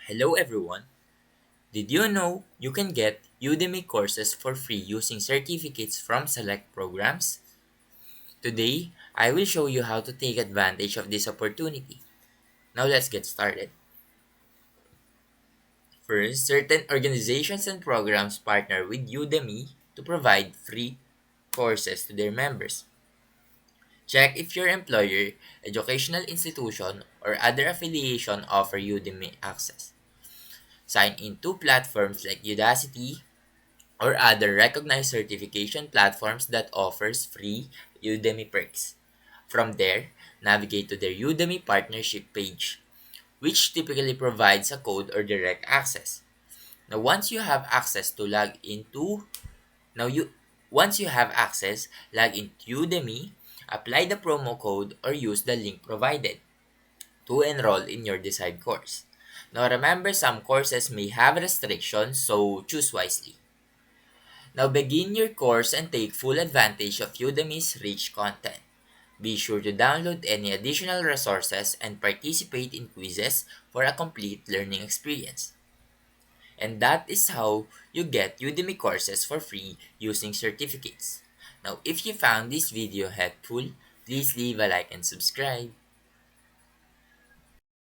Hello everyone. Did you know you can get Udemy courses for free using certificates from select programs? Today, I will show you how to take advantage of this opportunity. Now let's get started. First, certain organizations and programs partner with Udemy to provide free courses to their members. Check if your employer, educational institution, or other affiliation offer Udemy access. Sign in to platforms like Udacity, or other recognized certification platforms that offers free Udemy perks. From there, navigate to their Udemy partnership page, which typically provides a code or direct access. Now once you have access to log into now you once you have access, log into Udemy, apply the promo code or use the link provided to enroll in your desired course. Now remember, some courses may have restrictions, so choose wisely. Now begin your course and take full advantage of Udemy's rich content. Be sure to download any additional resources and participate in quizzes for a complete learning experience. And that is how you get Udemy courses for free using certificates. Now if you found this video helpful, please leave a like and subscribe.